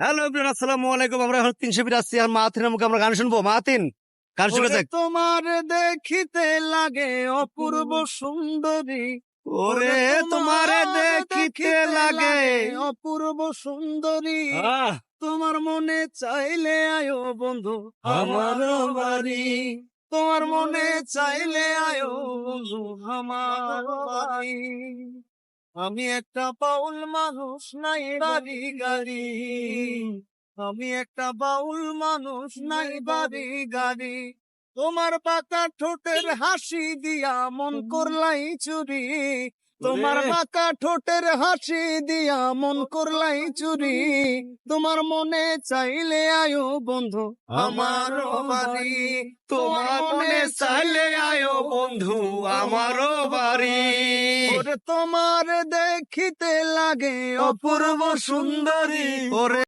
Hello everyone, আসসালামু আলাইকুম। আমরা এখন 300 আসছি আর মাহাতিনের মুখে আমরা গান শুনবো। মাহাতিন গান শুনে যাক। তোমার দেখিতে লাগে অপূর্ব সুন্দরী, ওরে তোমার দেখিতে লাগে। অপূর্ব সুন্দরী। আহ, তোমার মনে চাইলে আয়ো বন্ধু আমার আমার বাড়ি। তোমার মনে চাইলে আয়ো বন্ধু আমার বাড়ি। আমি একটা বাউল মানুষ, নাই বাড়ি গাড়ি। আমি একটা বাউল মানুষ, নাই বাড়ি গাড়ি। তোমার বাঁকা ঠোঁটের হাসি দিয়া মন করলাই চুরি। তোমার ওরে, বাঁকা ঠোঁটের হাসি দিয়া মন করলাই চুরি। তোমার মনে চাইলে আয়ো বন্ধু আমার বাড়ি। তোমার মনে চাইলে আয়ো বন্ধু আমারও বাড়ি। ওরে তোমার দেখিতে লাগে অপূর্ব সুন্দরী, ওরে